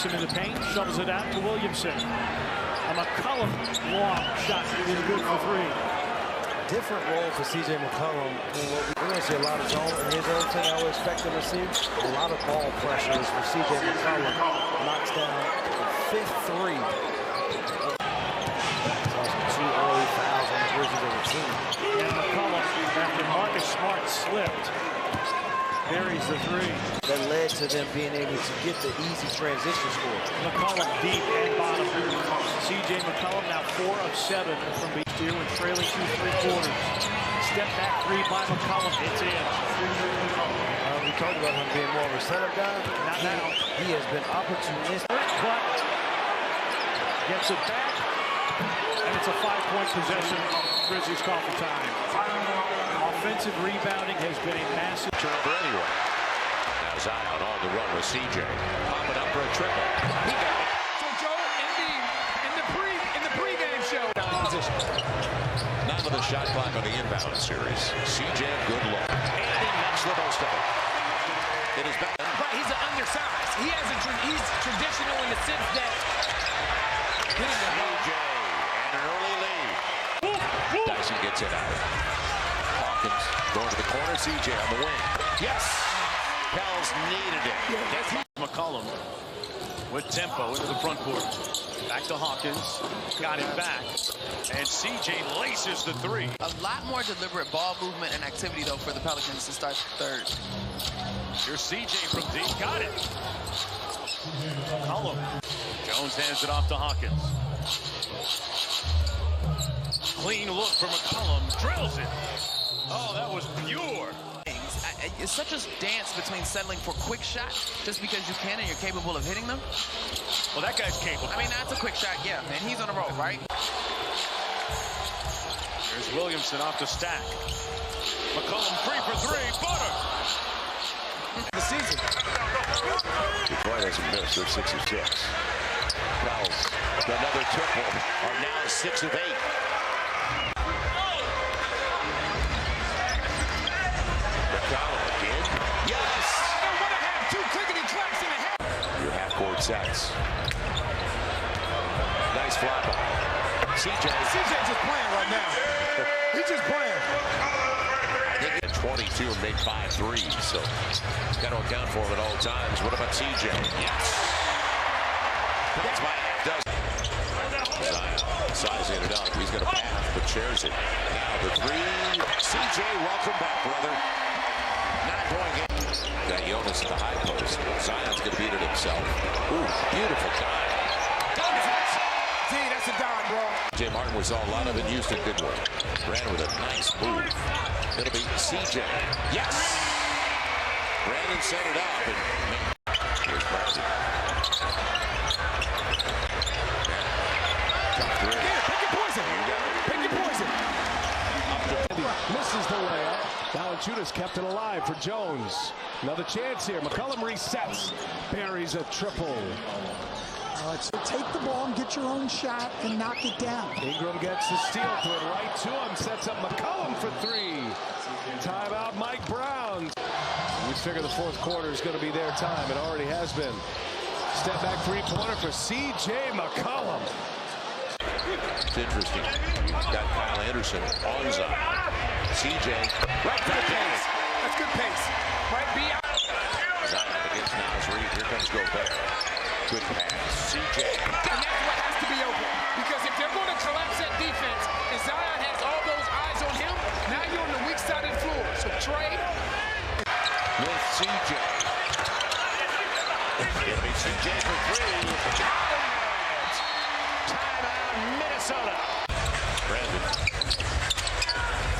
Takes him in the paint, shovels it out to Williamson. A McCollum long shot is good for three. Different role for C.J. McCollum. We're going to see a lot of zone in his own thing I would expect him to see. A lot of ball pressures for C.J. McCollum. Knocks down the fifth three. Two early fouls on the Grizzlies of the team. And McCollum, after Marcus Smart slipped, buries the three. That led to them being able to get the easy transition score. McCollum deep and bottom. C.J. McCollum now 4 of 7 from beach here when trailing 2 3/4. Step back three by McCollum. It's in. We talked about him being more of a setup guy. Not now. He has been opportunistic. But gets it back. And it's a 5-point possession. Grizzlies call for time. Offensive rebounding has been a massive turnover anyway. Now Zion on the run with CJ. Popping up for a triple. He got it. So Joe, in the pregame show. None of the shot clock on the inbound series. CJ, good look. And he makes the most of it. It is back. Right, he's undersized. He's traditional in the sense that hitting the ball. CJ and an early lead. Dyson gets it out. Hawkins going to the corner. CJ on the wing. Yes. Pels needed it. McCollum with tempo into the front court. Back to Hawkins. Got it back. And CJ laces the three. A lot more deliberate ball movement and activity, though, for the Pelicans to start the third. Here's CJ from deep. Got it. McCollum. Jones hands it off to Hawkins. Clean look for McCollum. Drills it. Oh, that was pure. It's such a dance between settling for quick shots just because you can and you're capable of hitting them. Well, that guy's capable. I mean, that's a quick shot, yeah, and he's on the road, right? There's Williamson off the stack. McCollum 3 for 3. Butter. The season. Detroit hasn't missed. They're 6 of 6. Pels, another triple, are now 6 of 8. Sets. Nice flop. CJ's just playing right now. He's just playing. 22 and made 5 threes, so got to account for him at all times. What about CJ? Yes. That's by half dozen. Zion sizing it up. He's going to pass, but shares it. Now the three. CJ, welcome back, brother. Not going in. Got Jonas at the high post. Zion's competed himself. Ooh, beautiful dive. That's a dime, bro. Jay Martin, we saw a lot of in Houston, didn't we? Ran with a nice move. It'll be CJ. Yes! Brandon set it up, and here's Brandon. Top three. Yeah, pick your poison. Pick your poison. Misses the layup. Valanciunas kept it alive for Jones. Another chance here. McCollum resets. Buries a triple. So take the ball and get your own shot and knock it down. Ingram gets the steal, threw it right to him. Sets up McCollum for 3. Timeout, Mike Brown. We figure the fourth quarter is going to be their time. It already has been. Step back three-pointer for C.J. McCollum. It's interesting. You've got Kyle Anderson on Zion. CJ, right for the pace. That's good pace. Right beyond. Zion against Nas Reed. Here comes Gobert. Good pass. CJ. And that's what has to be open. Because if they're going to collapse that defense, and Zion has all those eyes on him, now you're on the weak side of the floor. So Trey. With CJ. It'll be CJ for 3. Timeout, Minnesota. Brandon.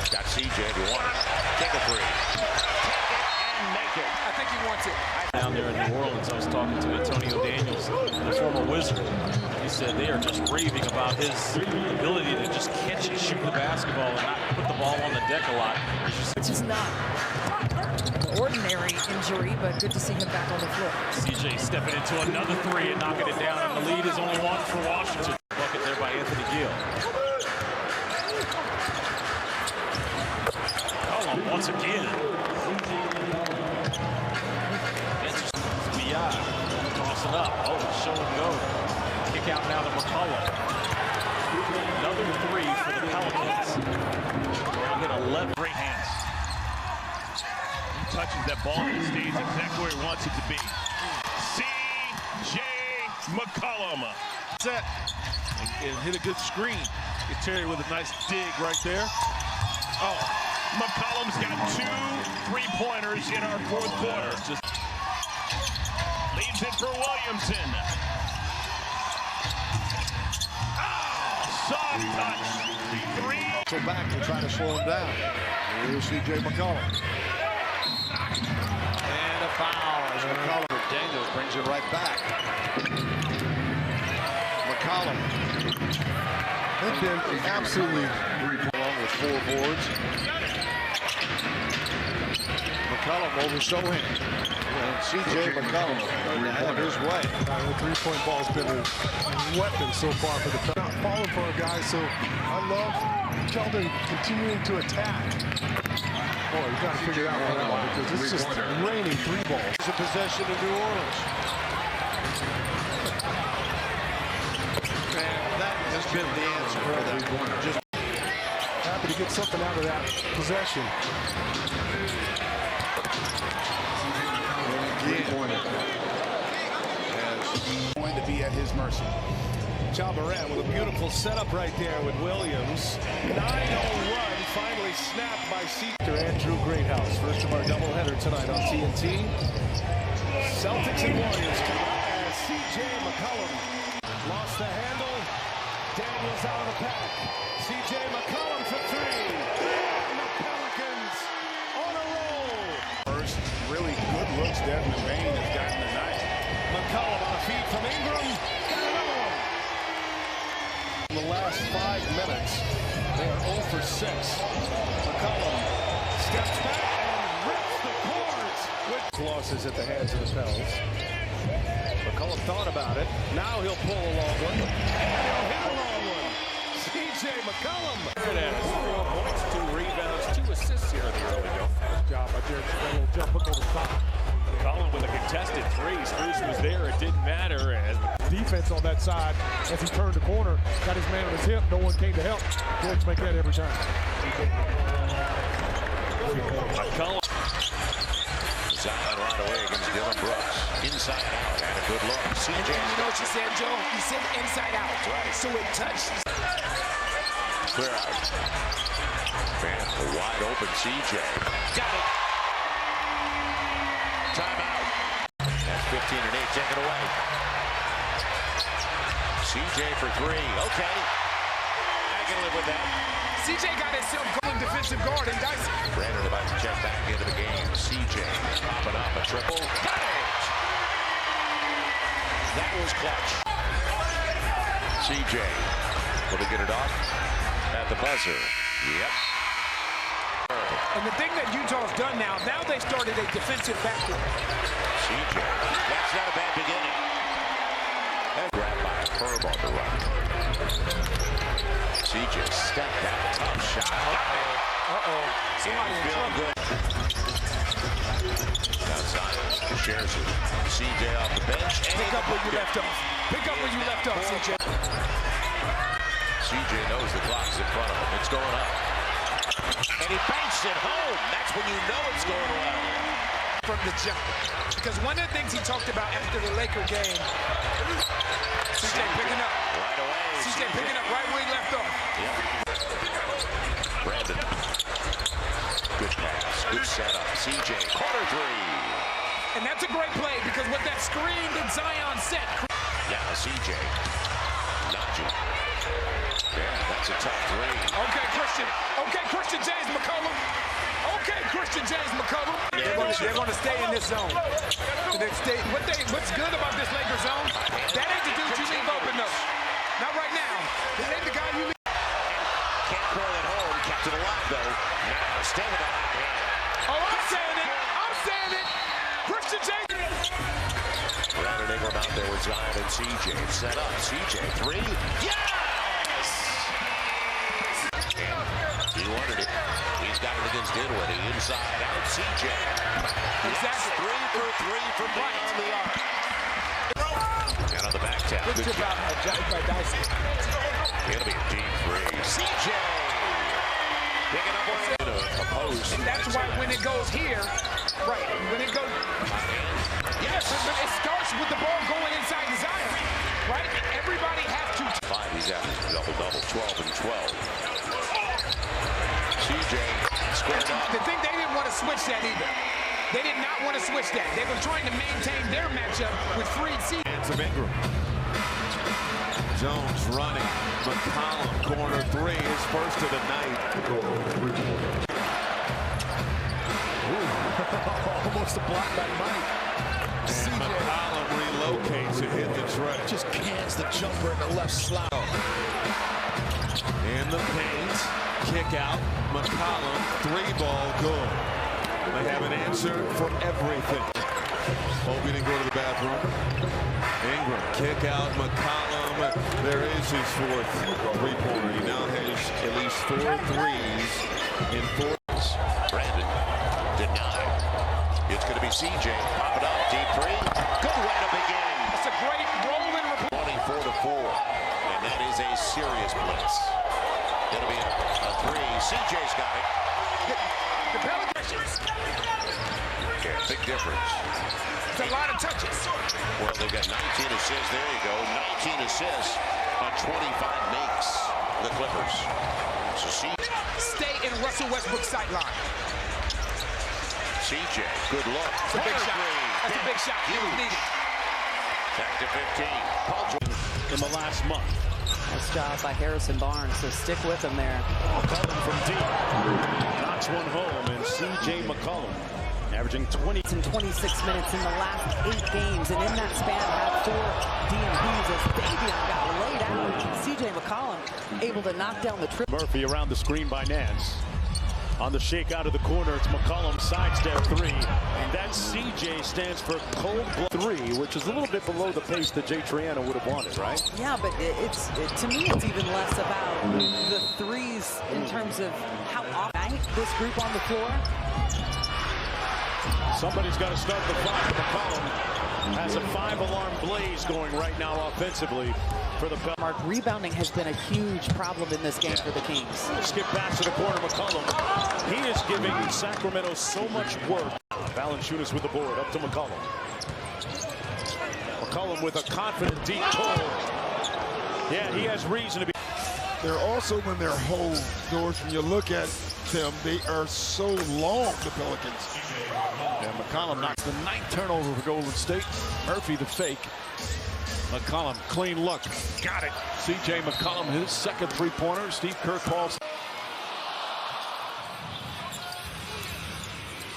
Got CJ if you want it. Take a 3. Take it and make it. I think he wants it. Down there in New Orleans, I was talking to Antonio Daniels, the former Wizard. He said they are just raving about his ability to just catch and shoot the basketball and not put the ball on the deck a lot. Which is not an ordinary injury, but good to see him back on the floor. CJ stepping into another 3 and knocking it down, and the lead is only 1 for Washington. Bucket there by Anthony Gill. McCollum once again. Tossing it up. Oh, show and go. Kick out now to McCollum. Another three for the Pelicans. Now hit 11. Great hands. He touches that ball and stays exactly where he wants it to be. C.J. McCollum. Set. And hit a good screen. Get Terry with a nice dig right there. Oh, McCollum's got 2 3-pointers in our fourth quarter. Just leaves it for Williamson. Soft touch. 3. so back to try to slow him down. Here's C.J. McCollum. And a foul as McCollum. Daniels brings it right back. McCollum. They've been absolutely along with 4 boards. McCollum over Sohan. And C.J. McCollum going to have his way. The three-point ball's been a weapon so far for the Pelicans. Not falling for a guy, so I love Keldon continuing to attack. Boy, you got to figure out one out because it's just raining 3 balls. It's a possession in New Orleans. And that has been the answer for them. Just happy to get something out of that possession. Going to be at his mercy. Ja Morant with a beautiful setup right there with Williams. 9-0 run finally snapped by Andrew Greathouse. First of our doubleheader tonight on TNT. Celtics and Warriors come out as C.J. McCollum lost the handle. Daniels out of the pack. C.J. McCollum for 3. And the Pelicans on a roll. First really good looks Desmond Bain has gotten tonight. McCollum on a feed from Ingram. Got another one. In the last 5 minutes, they are 0 for 6. McCollum steps back and rips the cords with losses at the hands of the Pels. McCollum thought about it. Now he'll pull a long one. And he'll hit a long one. C.J. McCollum. 4 points, 2 rebounds, 2 assists here in the early go. Good job by Derek. A little jump hook over the top. McCollum with a contested 3. Strus was there. It didn't matter. And defense on that side as he turned the corner, got his man on his hip. No one came to help. Derek's make that every time. McCollum. Zion right away against Dylan Brooks. Inside out and a good look. C.J. You know what you said, Joe? You said inside out. Right. So it touched. Clear out. Man, a wide open C.J. Got it. Timeout. That's 15 and 8 taken away. C.J. for 3. Okay. I can live with that. CJ got himself going defensive guard and Dyson. Brandon about to check back into the game. C.J. popping up a triple. Got it! That was clutch. C.J. will he get it off at the buzzer? Yep. And the thing that Utah's done now they started a defensive backcourt. C.J. That's not a bad beginning. And grabbed by a curve on the run. C.J. stepped out. Tough shot. Uh-oh. Somebody feeling good. Now Zion shares it. C.J. off the bench. Pick up where you left off. Pick up where you left off, C.J. C.J. knows the clock's in front of him. It's going up. And he banks it home. That's when you know it's going well. From the jump. Because one of the things he talked about after the Laker game, C.J. picking up. Right away. C.J. picking up right where he left off. Yep. Brandon. Good pass. Good setup. C.J. corner 3. And that's a great play because with that screen that Zion set. Now C.J. Najee. Yeah, that's a tough 3. Okay, Christian. Okay, Christian James McCollum. Okay, Christian James McCollum. They're going to stay in this zone. What's good about this Lakers zone? That ain't the dude you leave open, though. Not right now. That ain't the guy you leave. Can't throw it home. Kept it alive, though. Now, stay with the hot hand. Oh, I'm saying it. I'm saying it. Christian James. Brandon Ingram out there with Zion and C.J. Set up. C.J. 3. Yes! He wanted it. He's got it against Dinwiddie. Inside out. C.J. Exactly. Yes, 3 for 3 from beyond the arc. tap. Good job by Dyson. It'll be a deep three. CJ picking up a post. And that's why when it goes here, right, when it goes, yes, it starts with the ball going inside the Zion, right? Everybody has to. 5, he's averaging double-double, 12 and 12. CJ squared up. The thing, they didn't want to switch that either. They did not want to switch that. They were trying to maintain their matchup with free C. Hands of Ingram. Jones running. McCollum, corner 3, his first of the night. Almost a block by Mike. And McCollum relocates and hit the tray. Just cans the jumper in the left slot. In the paint, kick out. McCollum, 3-ball, good. They have an answer for everything. Hope he didn't go to the bathroom. Ingram, kick out. McCollum, there is his 4th three-pointer. He now has at least 4 threes in 4. Brandon denied. It's going to be CJ. Pop it up. Deep 3. Good way to begin. It's a great rolling report. 24-4. And that is a serious blitz. It'll be a 3. CJ's got it. The Pelicans. Yeah, big difference. It's a lot of touches. Well, they've got 19 assists. There you go. 19 assists on 25 makes the Clippers. So stay in Russell Westbrook's sight line. CJ, good look. That's a big shot. That's a big shot. Huge. Back to 15. Paul in the last month. Nice job by Harrison Barnes, so stick with him there. McCollum from deep. Knocks one home, and C.J. McCollum averaging 20 and 26 minutes in the last 8 games, and in that span had 4 DMPs as Davion got laid out. C.J. McCollum able to knock down the trip. Murphy around the screen by Nance. On the shake out of the corner, it's McCollum sidestep 3. And that CJ stands for cold blood 3, which is a little bit below the pace that Jay Triano would have wanted, right? Yeah, but to me, it's even less about the threes in terms of how often this group on the floor. Somebody's got to start the clock. McCollum has a 5-alarm blaze going right now offensively for the Pelicans. Rebounding has been a huge problem in this game for the Kings. Skip pass to the corner, McCollum. He is giving Sacramento so much work. Valanciunas with the board, up to McCollum. McCollum with a confident deep pull. Yeah, he has reason to be. They're also, when they're whole, George, when you look at them, they are so long, the Pelicans. And McCollum knocks the 9th turnover for Golden State. Murphy the fake. McCollum, clean look. Got it. C.J. McCollum, his 2nd three-pointer. Steve Kerr calls.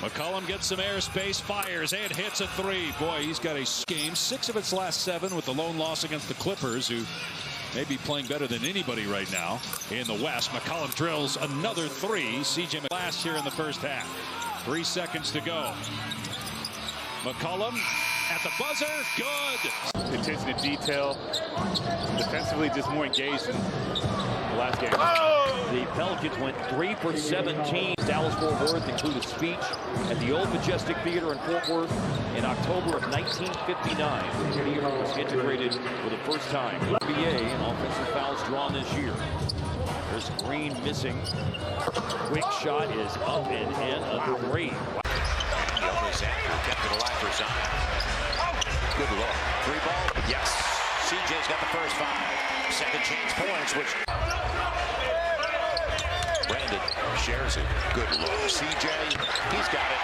McCollum gets some airspace, fires, and hits a 3. Boy, he's got a game. 6 of its last 7 with the lone loss against the Clippers, who may be playing better than anybody right now in the West. McCollum drills another 3. C.J. last here in the first half. 3 seconds to go. McCollum at the buzzer, good. Attention to detail. Defensively, just more engaged than the last game. The Pelicans went 3 for 17. Dallas-Fort Worth included speech at the Old Majestic Theater in Fort Worth in October of 1959. The theater was integrated for the first time. NBA and offensive fouls drawn this year. There's Green missing. Quick shot is up and in a 3. Kept it alive for Zion. Good look. 3-ball. Yes. CJ's got the first 5. Second chance points, which Brandon shares it. Good look. CJ, he's got it.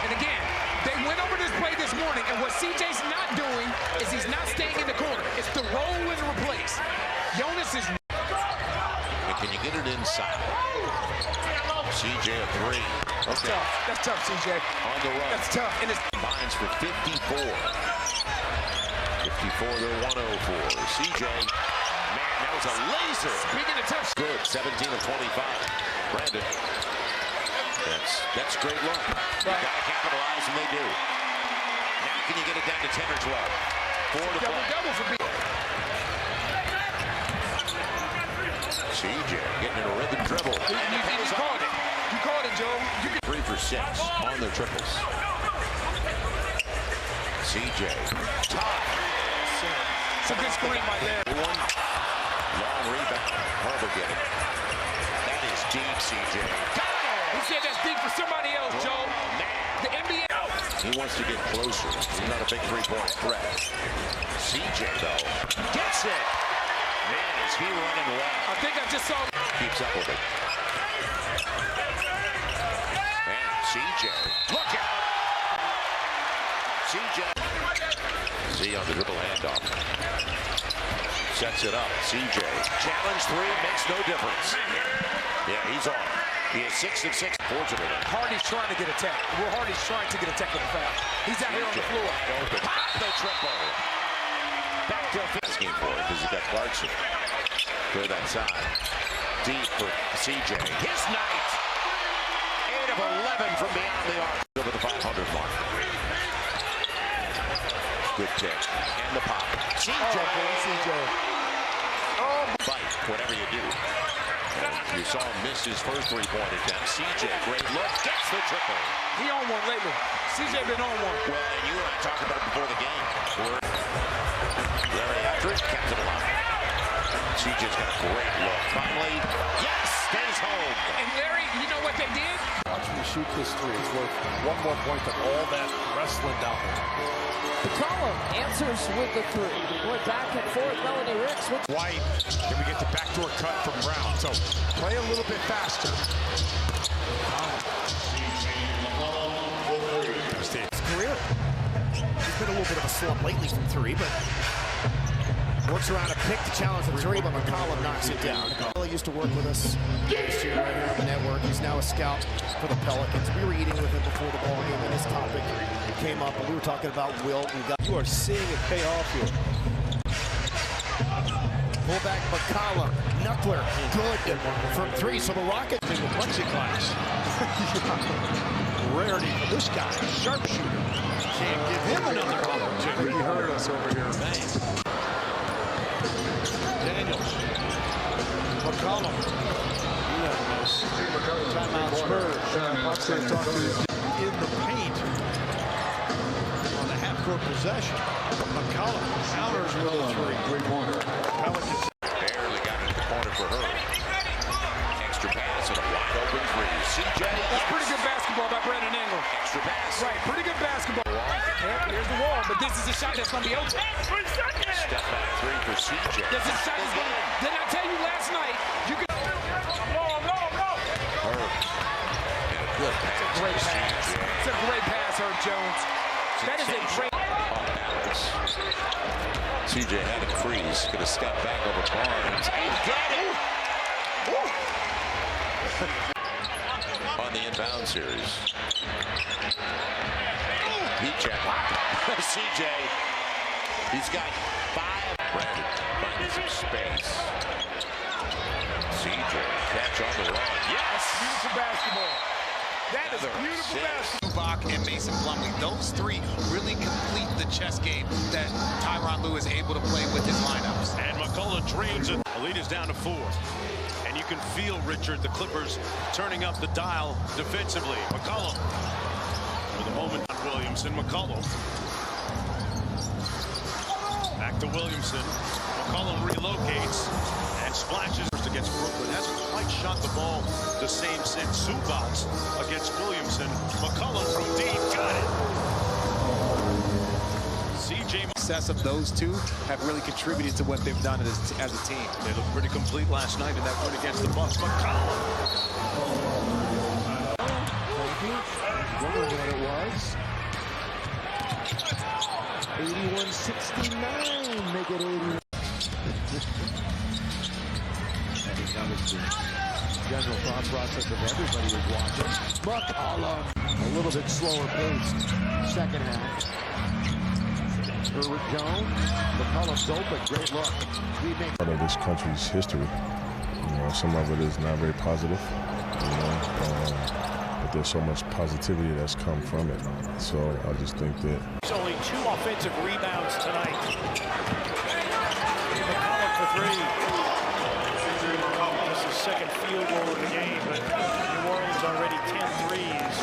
And again, they went over this play this morning, and what CJ's not doing is he's not staying in the corner. It's the roll and replace. Jonas is. And can you get it inside? CJ a 3. That's tough. That's tough, CJ. On the run. That's tough. And it's combines for 54. 54 to 104. CJ, man, that was a laser. Speaking of tough. Good. 17 of 25. Brandon. That's great luck. You gotta capitalize, and they do. Now can you get it down to 10 or 12? 4 to play. Double for me. CJ getting in a rhythm dribble. You called it. You called it, Joe. 3 for 6 on their triples. CJ. Tough. It's a good screen right there. One long rebound. Harbor getting. That is deep, CJ. He said that's deep for somebody else, Joe. The NBA. He wants to get closer. He's not a big three-point threat. CJ, though, gets it. Man, is he running well. I think I just saw. Keeps up with it. Man, CJ. Look out. CJ. Z on the dribble handoff. Sets it up. CJ. Challenge three makes no difference. Yeah, he's on. He is 6 of 6. Fortunately. Hardy's trying to get attacked. Will Hardy's trying to get a technical foul. He's out here on the floor. Pop the triple. Back to a game for it because he's got Clarkson. Clear that side. Deep for CJ. His night. 8 of 11 from beyond the arc. Over the 500 mark. Good kick. And the pop. CJ. CJ. Fight, whatever you do. You saw him miss his first three-point attempt. CJ, great look, gets the triple. He on one lately. CJ been on one. Well, and you and I talked about it before the game. Larry after it, kept it alive. CJ's got a great look. Finally, yes, stays home. And Larry, you know what they did? Watch me shoot this three. It's worth one more point than all that wrestling down there. McCollum answers with the three. Boy, back and forth. Melanie Ricks with White. Then we get the backdoor cut from Brown. So play a little bit faster. His career. He's been a little bit of a slump lately from three, but works around to pick the challenge from three, but McCollum knocks it down. He used to work with us last year right here on the network. He's now a scout for the Pelicans. We were eating with him before the ball game, and this topic came up, and we were talking about Wilt. You are seeing it pay off here. Pullback McCollum, Knuckler, good from three. So the Rockets in the plexiglass. Rarity for this guy, sharpshooter. Can't give him another opportunity. He hurt us over here. Daniels. McCollum. Timeout Spurs. Bucks going to talk to his In the paint. On the half-court possession. McCollum counters with a three-pointer. Pelicans. Barely got it in the corner for her. Extra pass and a wide open three. CJ. That's pretty good basketball by Brandon Ingram. Extra pass. Right, pretty good basketball. Yeah, here's the wall, but this is a shot that's going to be open. Step back three for CJ. This is a shot that's going to... Didn't I tell you last night? You could... Herb. And a good pass. It's a great pass. It's a great pass, Herb Jones. That is a great... CJ had it freeze. Going to step back over Barnes. He got it! On the inbound series. He checked. CJ. He's got 5. Brandon finding some space. CJ catch on the run. Yes! Beautiful basketball. That is beautiful basketball. Bach and Mason Plumlee, those three really complete the chess game that Tyronn Lue is able to play with his lineups. And McCollum dreams it. The lead is down to 4. And you can feel, Richard, the Clippers turning up the dial defensively. McCollum. For the moment, Williamson. McCollum. Back to Williamson. McCollum relocates and splashes against Brooklyn. Hasn't quite shot the ball the same since Zubats against Williamson. McCollum from deep, got it. CJ. Success of those two have really contributed to what they've done as a team. They looked pretty complete last night in that win against the Bucks. McCollum. Wondering what it was. 81-69, make it 80. That was the general thought process of everybody was watching. McCollum, a little bit slower paced second half. Herbert Jones, McCollum's open, great look. Part of this country's history. You know, some of it is not very positive. You know, but there's so much positivity that's come from it. So I just think that There's only 2 offensive rebounds tonight. McCollum for 3. This is second field goal of the game, but New Orleans already 10 threes.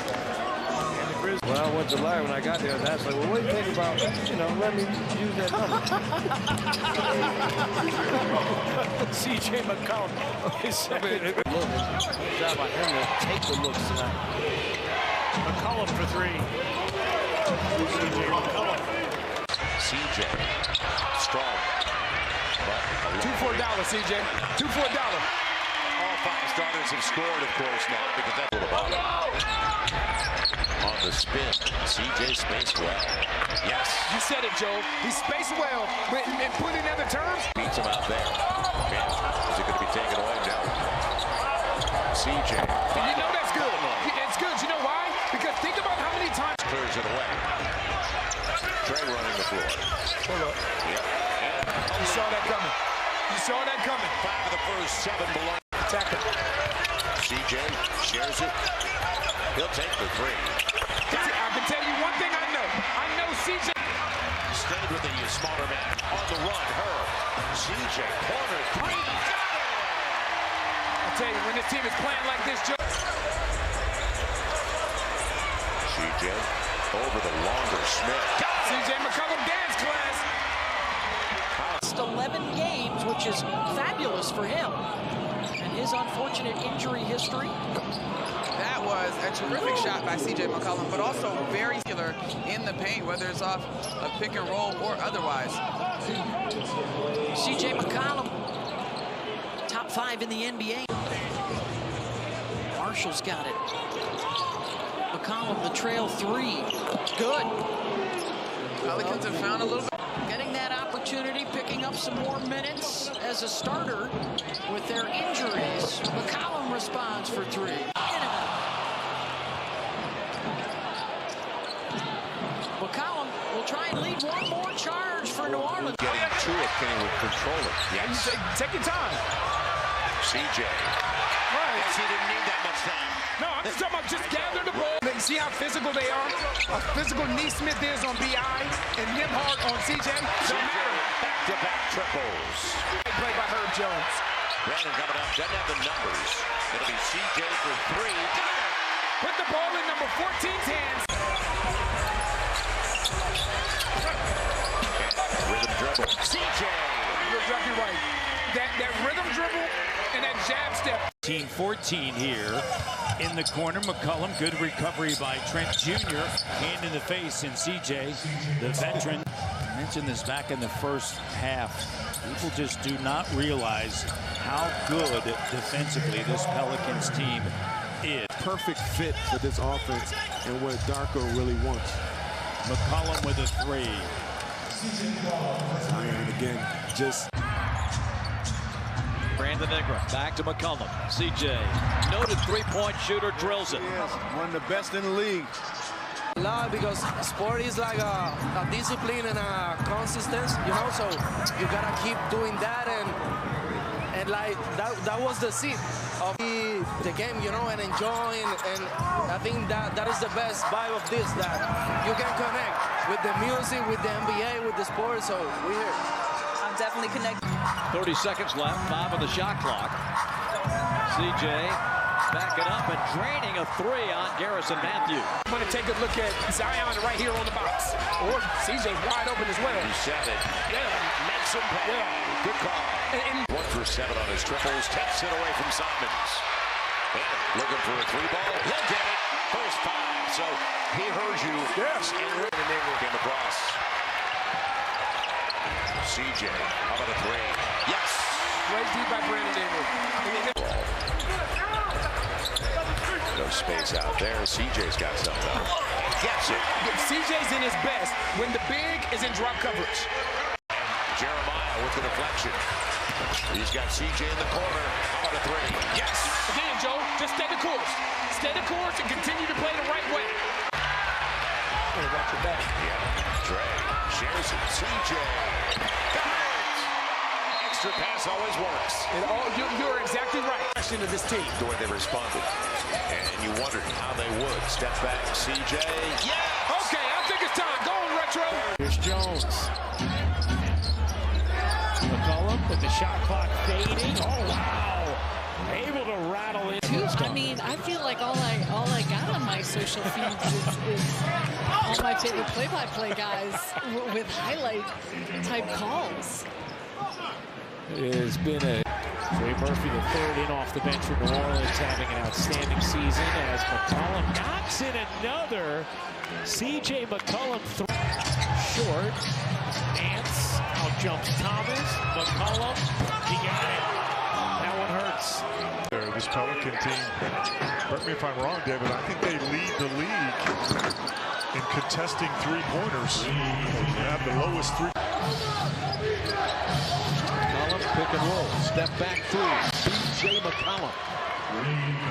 And the Grizzlies. Well, I went to Larry when I got there, and I was like, well, what do you think about, let me use that number? C.J. McCollum. Good job by him to take the looks tonight. McCollum for three. C.J. McCollum. C.J. strong. 2 for $1, C.J. 2 for $1. All 5 starters have scored, of course, now because that's a little bottom. On the spin, C.J. spaced well. Yes. You said it, Joe. He spaced well. And put in other terms. Beats him out there. Man, is it going to be taken away? No. C.J. And you know that's good. It's good. You know why? Because think about how many times. Clears it away. Trey running the floor. Hold up. Yep. You saw that coming. You saw that coming. 5 of the first 7 below. Attacker. C.J. shares it. He'll take the 3. I can tell you one thing I know. I know C.J. Stayed with the smaller man on the run. Her. C.J. corner 3. Got it! I tell you, when this team is playing like this, Joe. C.J. over the longer Smith. C.J. McCollum dance class. Just 11 games, which is fabulous for him. And his unfortunate injury history. That was a terrific shot by C.J. McCollum, but also very skiller in the paint, whether it's off a pick and roll or otherwise. C.J. McCollum, top 5 in the NBA. Marshall's got it. McCollum, the trail 3. Good. Pelicans have found a little bit. Getting that opportunity, picking up some more minutes as a starter with their injuries. McCollum responds for 3. McCollum will try and lead one more charge for New Orleans. Getting to it, Kenny would control it. Yes. Take your time. C.J. Right. Yes, he didn't need that much time. No, I'm just talking about just gather the ball. See how physical they are? How physical Neesmith is on B.I. and Nembhard on C.J. Don't matter. Back-to-back triples. Play by Herb Jones. Brandon coming up. Doesn't have the numbers. It'll be C.J. for 3. Got it! Put the ball in number 14's hands. Rhythm dribble. C.J. You're exactly right. That rhythm dribble and that jab step. 14 here in the corner. McCollum, good recovery by Trent Jr. Hand in the face, and C.J., the veteran. I mentioned this back in the first half. People just do not realize how good defensively this Pelicans team is. Perfect fit for this offense and what Darko really wants. McCollum with a 3. And again, just... Brandon Ingram back to McCollum. C.J. noted three-point shooter, drills it. Yes, one of the best in the league. Because sport is like a discipline and a consistency, you know, so you gotta keep doing that, and like that was the seed of the game, you know, and enjoying, and I think that is the best vibe of this, that you can connect with the music, with the NBA, with the sport, so we're here. I'm definitely connected. 30 seconds left, 5 on the shot clock. C.J. backing up and draining a 3 on Garrison Matthews. I'm going to take a look at Zion right here on the box. Or CJ's wide open as well. He said it. Yeah. Makes him pay. Yeah. Good call. And 1 for 7 on his triples. Takes it away from Simons. And looking for a 3-ball. He'll get it. First 5. So he heard you. Yes. And came across. C.J. How about a 3? Yes. Great deep by Brandon Ingram. No space out there. C.J.'s got something. Gets it. C.J.'s in his best when the big is in drop coverage. Jeremiah with the deflection. He's got C.J. in the corner. How about a 3? Yes. Again, Joe, just stay the course. Stay the course and continue to play the right way. Watch your back. Yeah. Trey shares it. C.J. Got it. Extra pass always works. You're exactly right. Question of this team. The way they responded. And you wondered how they would. Step back, C.J. Yeah. Okay, I think it's time. Go on, Retro. Here's Jones. McCollum with the shot clock fading. Oh, wow. Able to rattle in. I mean, I feel like all I got on my social feeds is all my favorite play-by-play guys with highlight type calls. has been a Trey Murphy, the third in off the bench for New Orleans, having an outstanding season as McCollum knocks in another. C.J. McCollum short. Nance out jumps Thomas. McCollum, he got it. That one hurts. This Pelican team, correct me if I'm wrong, David, I think they lead the league in contesting three-pointers. They have the lowest three. McCollum, pick and roll, step back three. C.J. McCollum.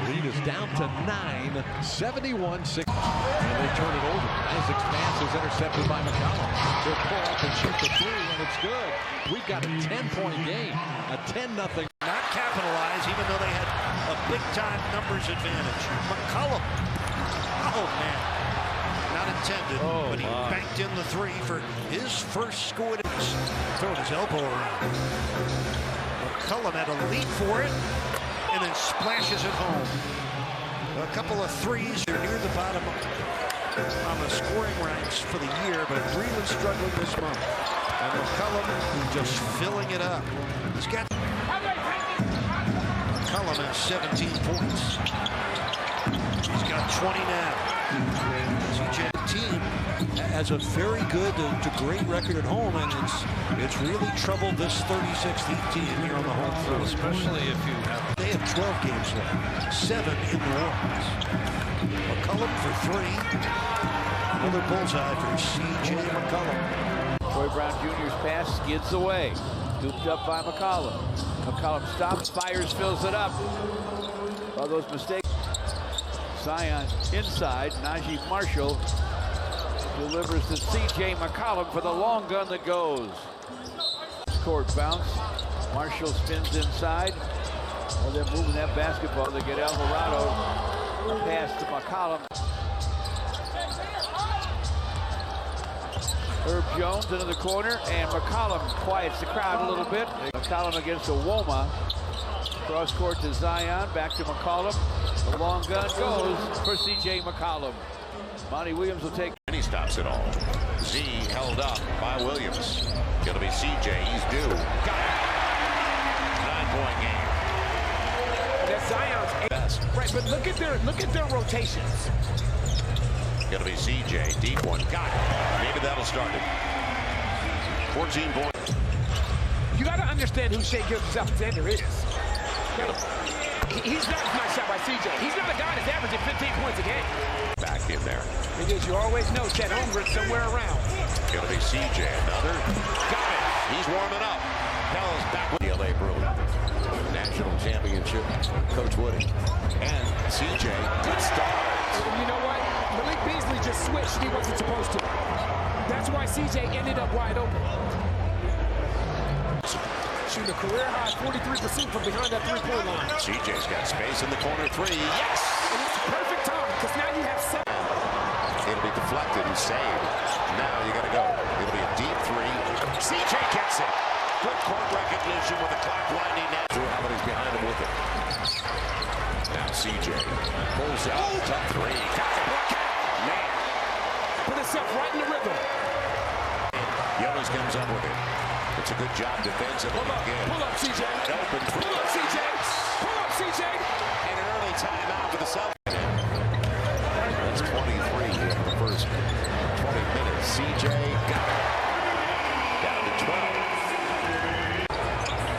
Lead is down to 9, 71-6. And they turn it over. Isaac's pass is intercepted by McCollum. They'll pull up and shoot the three, and it's good. We've got a 10-point game, a 10-0. Not capitalize, even though they had a big-time numbers advantage. McCollum. Oh, man. Not intended, but he banked in the three for his first score. Throwing his elbow around. McCollum had a lead for it, and then splashes it home. A couple of threes. They're near the bottom on the scoring ranks for the year, but really struggling this month. And McCollum just filling it up. He's got... McCollum has 17 points. He's got 20 now. CJ team has a very good to great record at home, and it's really troubled this 36th team here on the home floor. Especially if you have... They have 12 games left, 7 in New Orleans. McCollum for 3. Another bullseye for C.J. McCollum. Troy Brown Jr.'s pass skids away. Scooped up by McCollum. McCollum stops, fires, fills it up. All those mistakes. Zion inside. Najee Marshall delivers to C.J. McCollum for the long gun that goes. Court bounce. Marshall spins inside. Well, they're moving that basketball to get Alvarado. A pass to McCollum. Herb Jones into the corner, and McCollum quiets the crowd a little bit. McCollum against Awoma. Cross court to Zion, back to McCollum. The long gun goes for C.J. McCollum. Monty Williams will take. And he stops it all. Z held up by Williams. Gonna be C.J. He's due. Got it. 9-point game. That's Zion's best. Right, but look at their rotations. Gonna be C.J. Deep one. Got it. Maybe that'll start it. 14 points. You got to understand who Shai Gilgeous-Alexander is. He's not a nice shot by C.J. He's not a guy that's averaging 15 points a game. Back in there. Because you always know Chet Holmgren somewhere around. Gonna be C.J. Another. Got it. He's warming up. Pell's back with the L.A. Brew National Championship. Coach Woody. And C.J. Good start. You know what? Malik Beasley just switched. He wasn't supposed to. That's why C.J. ended up wide open. Shooting a career-high 43% from behind that three-point line. C.J.'s got space in the corner three. Yes! And it's perfect time, because now you have 7. It'll be deflected and saved. Now you got to go. It'll be a deep three. C.J. gets it. Good court recognition with the clock winding down. Drew Holiday's behind him with it. Now C.J. pulls out. Tough three. Got it. Block it. Man. Put himself right in the rhythm. Youngers comes up with it. It's a good job defensively. Pull up, C.J. Open. Pull up, C.J. Pull up, C.J. And an early timeout for the Celtics. That's 23 in the first 20 minutes. C.J. got it. Down to 12.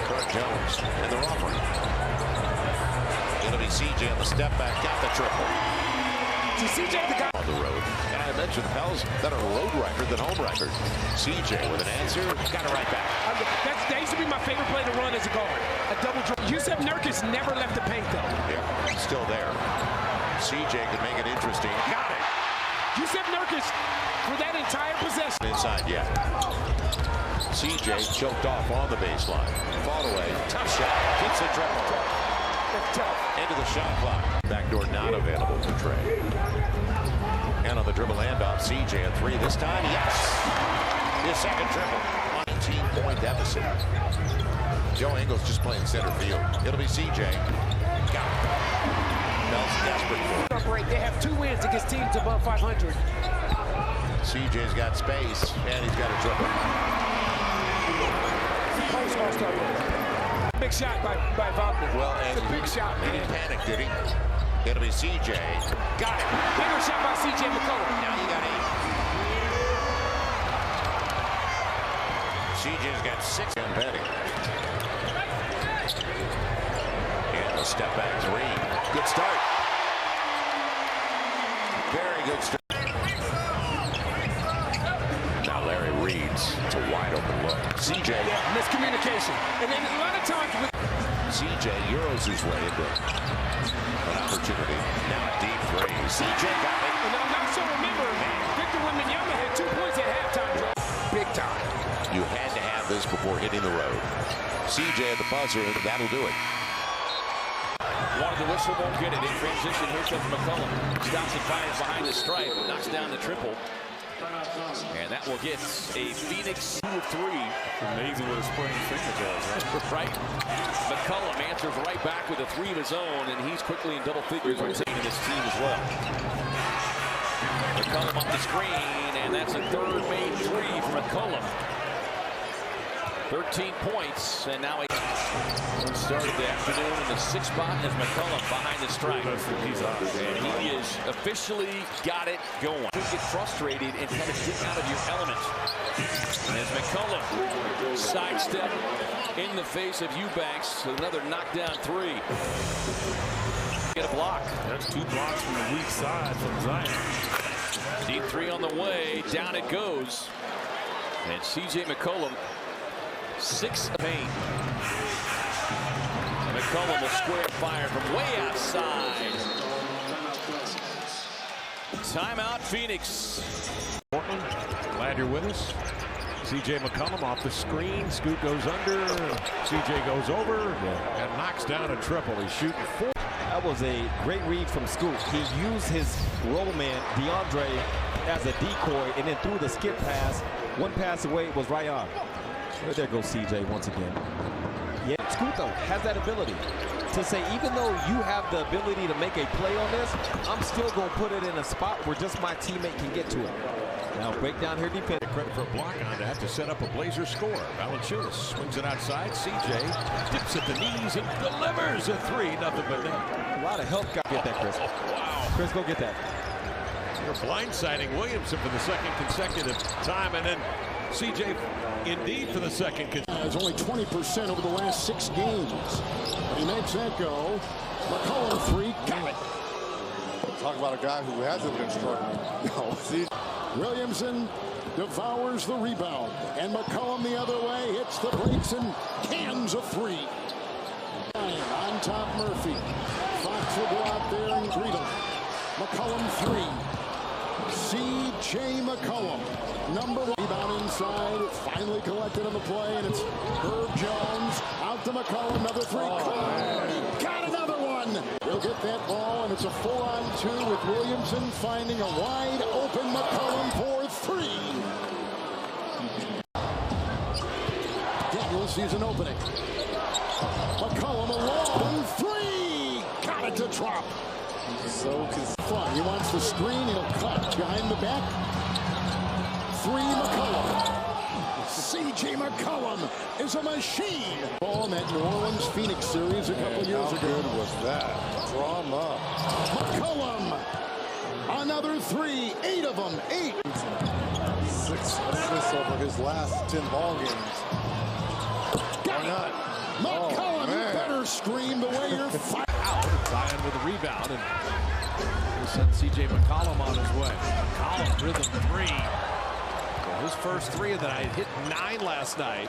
Kurt Jones and they're offering. It'll be C.J. on the step back. Got the triple. C.J. the guy on the road. And I mentioned Pels better road record than home record. C.J. with an answer. Got it right back. That used to be my favorite play to run as a guard. A double draw. Yusef Nurkic never left the paint, though. Yeah, still there. C.J. could make it interesting. Got it. Yusef Nurkic for that entire possession. Inside yet. C.J. choked off on the baseline. Fought away. Tough shot. Gets the triple. Into the shot clock. Backdoor not available for Trey. And on the dribble handoff, C.J. a three this time. Yes! His second triple. 19-point deficit. Joe Ingles just playing center field. It'll be C.J. Got it. Bell's desperate for it. They have 2 wins against teams above 500. C.J.'s got space, and he's got a triple. Post All-Star break. big shot by Wagner. Well, and it's a big shot, he man. didn't panic, did he? It'll be CJ. Got it. Bigger shot by CJ McCollum. Now you got 8. CJ's got 6 and Petty. And a step back 3. Good start. Very good start. Now Larry reads. It's a wide open look. CJ. Yeah, miscommunication. And then a lot of times with CJ Euros his way into an opportunity. Now a deep 3. CJ got it. And I'm not so remember, Victor Wembanyama had 2 points at halftime, Joe. Big time. You had to have this before hitting the road. CJ at the buzzer, and that'll do it. Wanted the whistle, won't get it. In transition, here comes McCollum. Stops and fires behind the stripe. Knocks down the triple. And that will get a Phoenix 2 of 3. Amazing what a sprained finger does, right? Right. McCollum answers right back with a 3 of his own, and he's quickly in double figures when taking this team as well. McCollum up the screen, and that's a third made 3 for McCollum. 13 points, and now he started the afternoon in the 6th spot as McCollum behind the stripe. And he is officially got it going. You get frustrated and kind of get out of your element. And as McCollum sidestep in the face of Eubanks, another knockdown 3. Get a block. That's 2 blocks from the weak side from Zion. Deep 3 on the way. Down it goes. And CJ McCollum, 6 paint. McCollum will square fire from way outside. Timeout, Phoenix. Portland, glad you're with us. CJ McCollum off the screen. Scoot goes under. CJ goes over and knocks down a triple. He's shooting 4. That was a great read from Scoot. He used his roll man, DeAndre, as a decoy and then threw the skip pass. One pass away was right on. There goes CJ once again. Yeah, Scoot though has that ability to say, even though you have the ability to make a play on this, I'm still going to put it in a spot where just my teammate can get to it. Now break down here defense. Credit for a block on that to set up a Blazer score. Valanciunas swings it outside. CJ dips at the knees and delivers a 3. Nothing but net. A lot of help. Get that, Chris. Wow. Chris, go get that. They're blindsiding Williamson for the 2nd consecutive time, and then CJ indeed for the 2nd. It's only 20% over the last 6 games. He makes that go. McCollum 3, got it. Talk about a guy who hasn't been struggling. No, Williamson devours the rebound, and McCollum the other way hits the brakes and cans a 3. On top, Murphy. Fox will go out there and greet him. McCollum 3. C.J. McCollum, number 1. Rebound inside. It's finally collected on the play, and it's Herb Jones out to McCollum. Another 3. Got another one. He'll get that ball, and it's a 4-on-2 with Williamson finding a wide open McCollum for 3. Daniels sees an opening. McCollum a long 3. Got it to drop. So fun. He wants the screen. He'll cut behind the back. 3 McCollum. C.J. McCollum is a machine. Ball in that New Orleans Phoenix series a couple years ago. How good was that? Drama. McCollum. Another 3. 8 of them. 8. 6 assists over his last 10 ball games. Got it. McCollum, you better scream the way you're fighting. Zion with a rebound, and we'll send C.J. McCollum on his way. McCollum, rhythm 3. Well, his first 3 of the night, hit 9 last night.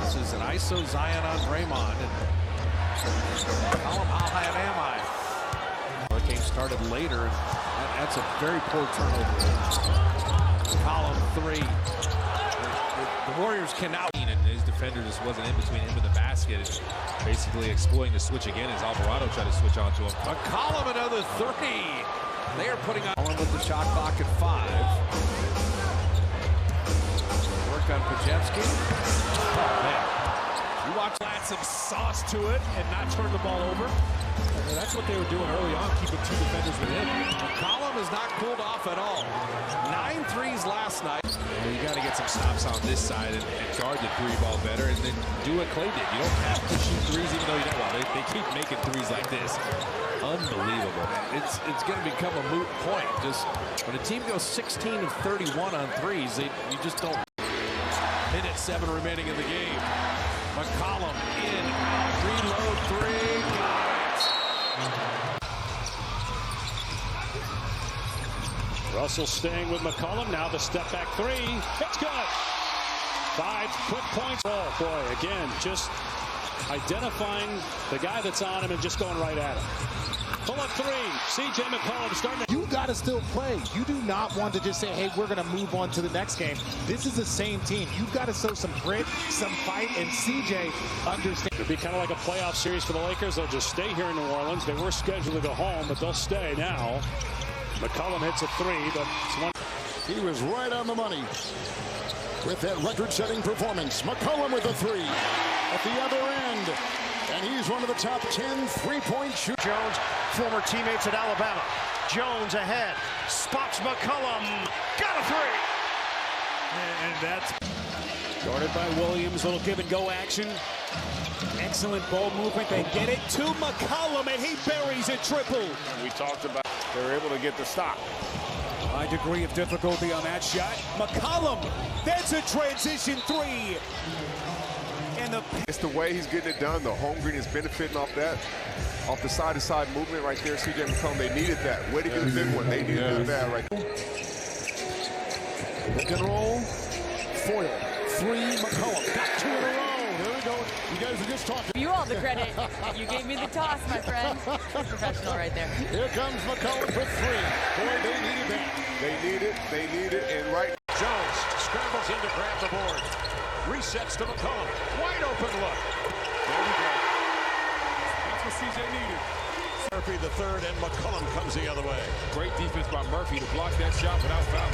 This is an ISO Zion on Draymond. And McCollum, how high am I? Hurricane started later, and that's a very poor turnover. McCollum 3. The Warriors can now. And his defender just wasn't in between him and the basket. It's basically exploiting the switch again as Alvarado tried to switch onto him. McCollum another 3. They are putting on with the shot clock at 5. Work on Pajewski. Oh, man. You watch, add some sauce to it and not turn the ball over. And that's what they were doing early on, keeping two defenders within. McCollum is not cooled off at all. 9 threes last night. Well, you got to get some stops on this side and guard the three ball better, and then do what Clay did. You don't have to shoot threes, even though you know they keep making threes like this. Unbelievable, man. It's going to become a moot point. Just when a team goes 16 of 31 on threes, you just don't. Minute 7 remaining in the game. McCollum in, reload three, got it. Russell staying with McCollum. Now the step back three. It's good. 5 quick points. Oh, boy, again, just identifying the guy that's on him and just going right at him. Pull up three. C.J. McCollum starting. You got to still play. You do not want to just say, hey, we're going to move on to the next game. This is the same team. You've got to show some grit, some fight, and C.J. understand. It'll be kind of like a playoff series for the Lakers. They'll just stay here in New Orleans. They were scheduled to go home, but they'll stay now. McCollum hits a three, but it's one. He was right on the money with that record-setting performance. McCollum with a three at the other end. And he's one of the top 10 three-point shooters. Jones, former teammates at Alabama. Jones ahead, spots McCollum, got a three. And that's guarded by Williams, little give and go action. Excellent ball movement. They get it to McCollum, and he buries a triple. And we talked about they were able to get the stop. High degree of difficulty on that shot. McCollum, that's a transition three. And it's the way he's getting it done. The home green is benefiting off that. Off the side-to-side movement right there. C.J. McCollum, they needed that. Way to get a big one. They needed that right there. Pick and roll. Foil. Three. McCollum. Got 2 in a row. There we go. You guys are just talking. You all the credit. You gave me the toss, my friend. That's professional right there. Here comes McCollum for 3. Boy, they needed that. They need it. They need it. And right. Jones scrambles in to grab the board. Resets to McCollum. Wide open look. There we go. That's what C.J. needed. Murphy the third, and McCollum comes the other way. Great defense by Murphy to block that shot without fouling.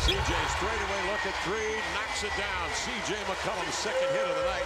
C.J. straightaway look at three, knocks it down. C.J. McCollum's second hit of the night.